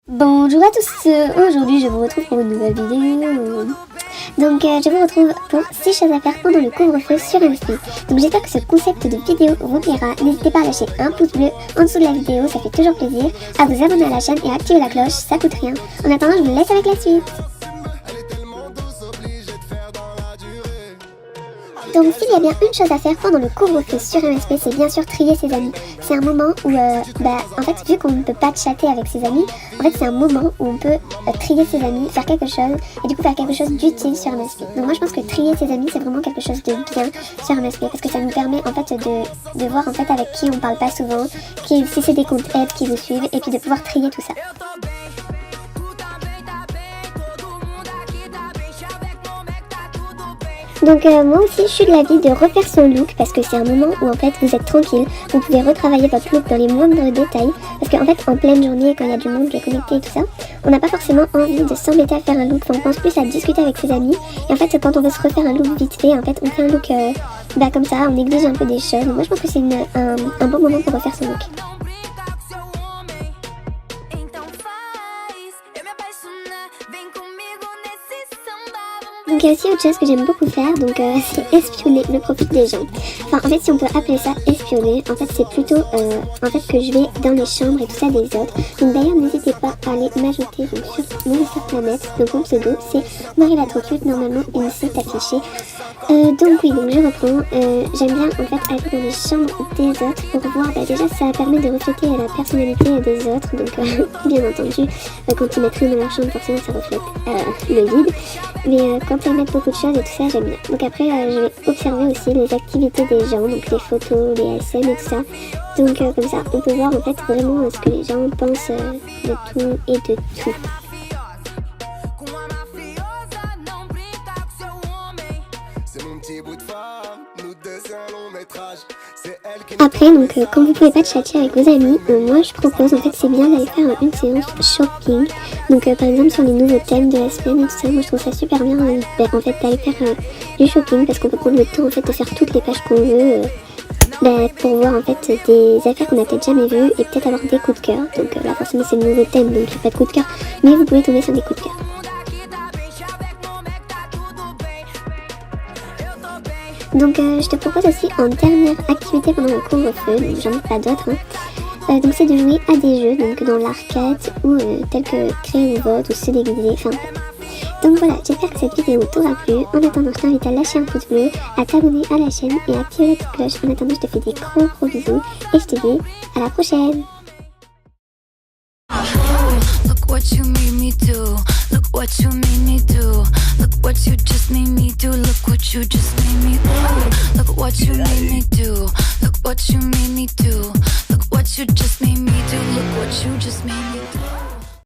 Bonjour à tous, aujourd'hui je vous retrouve pour une nouvelle vidéo. Donc je vous retrouve pour 6 choses à faire pendant le couvre-feu sur MSP. Donc j'espère que ce concept de vidéo vous plaira. N'hésitez pas à lâcher un pouce bleu en dessous de la vidéo, ça fait toujours plaisir. À vous abonner à la chaîne et à activer la cloche, ça coûte rien. En attendant, je vous laisse avec la suite. Donc s'il y a bien une chose à faire pendant le couvre-feu sur MSP, c'est bien sûr trier ses amis. C'est un moment où, en fait, vu qu'on ne peut pas chatter avec ses amis, en fait c'est un moment où on peut trier ses amis, faire quelque chose, et du coup faire quelque chose d'utile sur MSP. Donc moi je pense que trier ses amis c'est vraiment quelque chose de bien sur MSP, parce que ça nous permet en fait de voir en fait avec qui on parle pas souvent, si c'est des comptes aides qui vous suivent, et puis de pouvoir trier tout ça. Donc moi aussi je suis de l'avis de refaire son look parce que c'est un moment où en fait vous êtes tranquille, vous pouvez retravailler votre look dans les moindres détails parce qu'en fait en pleine journée quand il y a du monde qui est connecté et tout ça, on n'a pas forcément envie de s'embêter à faire un look, on pense plus à discuter avec ses amis et en fait quand on veut se refaire un look vite fait, en fait on fait un look comme ça, on néglige un peu des choses. Donc moi je pense que c'est un bon moment pour refaire son look. Donc il y a aussi autre chose que j'aime beaucoup faire, donc c'est espionner le profil des gens. Enfin en fait si on peut appeler ça espionner, en fait c'est plutôt en fait que je vais dans les chambres et tout ça des autres. Donc d'ailleurs n'hésitez pas à aller m'ajouter sur mon Planète, donc mon pseudo c'est Marie la Trocute, normalement une site affichée. Donc oui, donc je reprends, j'aime bien en fait aller dans les chambres des autres pour voir, déjà ça permet de refléter la personnalité des autres, donc bien entendu quand ils mettent rien dans leur chambre forcément ça reflète le vide, mais quand ils mettent beaucoup de choses et tout ça j'aime bien. Donc après je vais observer aussi les activités des gens, donc les photos, les SM et tout ça, donc comme ça on peut voir en fait vraiment ce que les gens pensent de tout et de tout. Après, donc quand vous pouvez pas chatter avec vos amis, moi je propose, en fait c'est bien d'aller faire une séance shopping. Donc par exemple sur les nouveaux thèmes de la semaine et tout ça, moi je trouve ça super bien en fait d'aller faire du shopping parce qu'on peut prendre le temps en fait de faire toutes les pages qu'on veut pour voir en fait des affaires qu'on n'a peut-être jamais vues et peut-être avoir des coups de cœur. Donc là forcément c'est le nouveau thème donc il n'y a pas de coup de cœur, mais vous pouvez tomber sur des coups de cœur. Donc je te propose aussi en dernière activité pendant le couvre-feu, donc j'en ai pas d'autres, donc c'est de jouer à des jeux donc dans l'arcade ou tels que créer une vote ou se déguiser, enfin donc voilà, j'espère que cette vidéo t'aura plu. En attendant je t'invite à lâcher un pouce bleu, à t'abonner à la chaîne et à activer la petite cloche. En attendant je te fais des gros bisous et je te dis à la prochaine. What you made me do, look what you made me do, look what you just made me do, look what you just made me do, look what you made me do, look what you made me do, look what you just made me do, look what you just made me do.